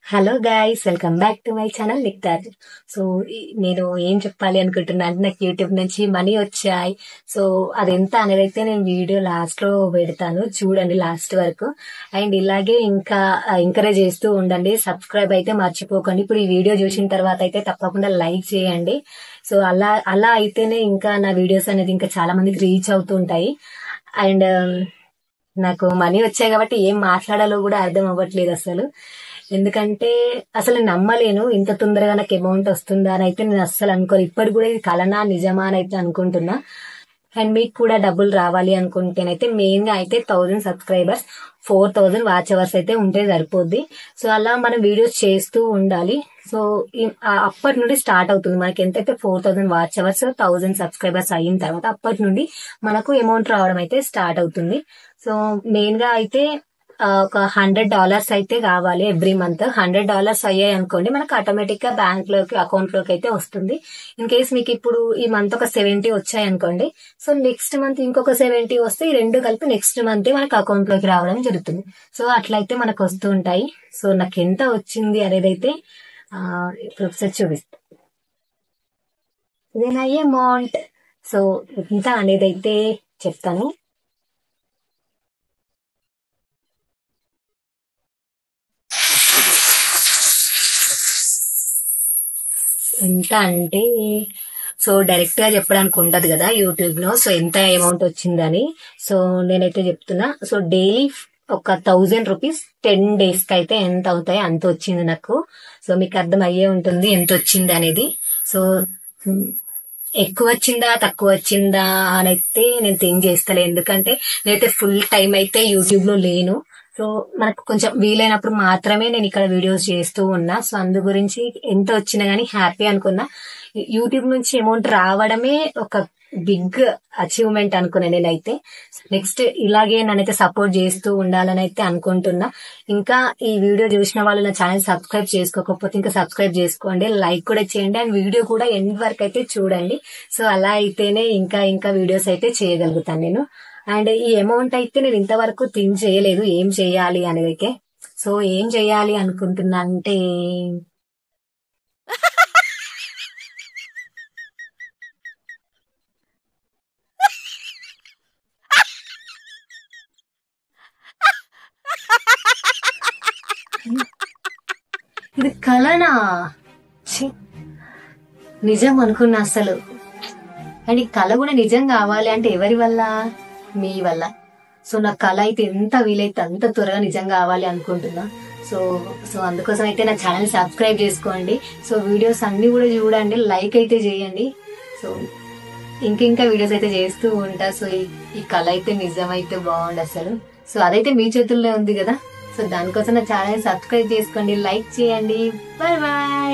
Hello guys, welcome back to my channel Niktaj. So నేను ఏం చెప్పాలి అనుకుంటున్నా అంటే నాకు యూట్యూబ్ నుంచి మనీ వచ్చాయి. సో అది ఎంత అనేది అయితే నేను వీడియో లాస్ట్ లో పెడతాను, చూడండి లాస్ట్ వరకు. అండ్ ఇలాగే ఇంకా ఎంకరేజ్ చేస్తూ ఉండండి, సబ్స్క్రైబ్ అయితే మర్చిపోకండి. ఇప్పుడు ఈ వీడియో చూసిన తర్వాత అయితే తప్పకుండా లైక్ చేయండి. సో అలా అలా అయితేనే ఇంకా నా వీడియోస్ అనేది ఇంకా చాలా మందికి రీచ్ అవుతుంటాయి. అండ్ నాకు మనీ వచ్చాయి కాబట్టి ఏం మాట్లాడాలో కూడా అర్థం అవ్వట్లేదు అసలు. ఎందుకంటే అసలు నమ్మలేను, ఇంత తొందరగా నాకు అమౌంట్ వస్తుందా అని అయితే నేను అస్సలు అనుకోను. ఇప్పటికి కూడా ఇది కలనా నిజమా అని అయితే అనుకుంటున్నా. అండ్ మీకు కూడా డబ్బులు రావాలి అనుకుంటేనైతే మెయిన్ గా అయితే 1000 సబ్స్క్రైబర్స్, 4000 వాచ్ అవర్స్ అయితే ఉంటే సరిపోద్ది. సో అలా మనం వీడియోస్ చేస్తూ ఉండాలి. సో అప్పటి నుండి స్టార్ట్ అవుతుంది మనకి. ఎంతైతే 4000 వాచ్ అవర్స్, 1000 సబ్స్క్రైబర్స్ అయిన తర్వాత అప్పటి నుండి మనకు అమౌంట్ రావడం అయితే స్టార్ట్ అవుతుంది. సో మెయిన్ గా అయితే ఒక $100 అయితే కావాలి ఎవ్రీ మంత్. $100 అయ్యాయి అనుకోండి, మనకు ఆటోమేటిక్ గా బ్యాంక్ లోకి, అకౌంట్ లోకి అయితే వస్తుంది. ఇన్ కేస్ మీకు ఇప్పుడు ఈ మంత్ ఒక 70 వచ్చాయి అనుకోండి, సో నెక్స్ట్ మంత్ ఇంకొక 70 వస్తే ఈ రెండు కలిపి నెక్స్ట్ మంత్ మనకు అకౌంట్ లోకి రావడం జరుగుతుంది. సో అట్లయితే మనకు వస్తూ ఉంటాయి. సో నాకు ఎంత వచ్చింది అనేది అయితే ఇప్పుడు ఒకసారి చూపిస్తాను. ఇదే నా అమౌంట్. సో ఎంత అనేది అయితే చెప్తాను. ఎంత అంటే, సో డైరెక్ట్ గా చెప్పడానికి ఉండదు కదా యూట్యూబ్ లో, సో ఎంత అమౌంట్ వచ్చిందని. సో నేనైతే చెప్తున్నా. సో డైలీ ఒక 1000 రూపీస్ 10 days కి అయితే ఎంత అవుతాయి అంత వచ్చింది నాకు. సో మీకు అర్థం అయ్యే ఉంటుంది ఎంత వచ్చింది అనేది. సో ఎక్కువ వచ్చిందా తక్కువ వచ్చిందా అని అయితే నేను థింక్ చేస్తాను. ఎందుకంటే నేనైతే ఫుల్ టైం అయితే యూట్యూబ్ లో లేను. సో మనకు కొంచెం వీలైనప్పుడు మాత్రమే నేను ఇక్కడ వీడియోస్ చేస్తూ ఉన్నా. సో అందు గురించి ఎంత వచ్చినా గానీ హ్యాపీ అనుకున్నా. యూట్యూబ్ నుంచి అమౌంట్ రావడమే ఒక బిగ్ అచీవ్మెంట్ అనుకున్నా నేనైతే. నెక్స్ట్ ఇలాగే నన్నైతే సపోర్ట్ చేస్తూ ఉండాలని అయితే అనుకుంటున్నా. ఇంకా ఈ వీడియో చూసిన వాళ్ళు నా ఛానల్ సబ్స్క్రైబ్ చేసుకోకపోతే ఇంకా సబ్స్క్రైబ్ చేసుకోండి, లైక్ కూడా చేయండి, అండ్ వీడియో కూడా ఎండ్ వరకు అయితే చూడండి. సో అలా అయితేనే ఇంకా ఇంకా వీడియోస్ అయితే చేయగలుగుతాను నేను. అండ్ ఈ అమౌంట్ అయితే నేను ఇంతవరకు థింక్ చేయలేదు ఏం చేయాలి అనేది అయితే. సో ఏం చేయాలి అనుకుంటున్నా అంటే, ఇది కలనా, ఛీ, నిజం అనుకున్నా అసలు. అండ్ ఈ కళ కూడా నిజం కావాలి అంటే ఎవరి వల్ల? మీ వల్ల. సో నా కళ అయితే ఎంత వీలైతే అంత త్వరగా నిజం కావాలి అనుకుంటున్నా. సో సో అందుకోసం అయితే నా ఛానల్ సబ్స్క్రైబ్ చేసుకోండి. సో వీడియోస్ అన్ని కూడా చూడండి, లైక్ అయితే చేయండి. సో ఇంకా వీడియోస్ అయితే చేస్తూ ఉంటా. సో ఈ కళ అయితే నిజమైతే బాగుండు అసలు. సో అదైతే మీ చేతుల్లో ఉంది కదా. సో దానికోసం నా ఛానల్ సబ్స్క్రైబ్ చేసుకోండి, లైక్ చేయండి. Bye bye.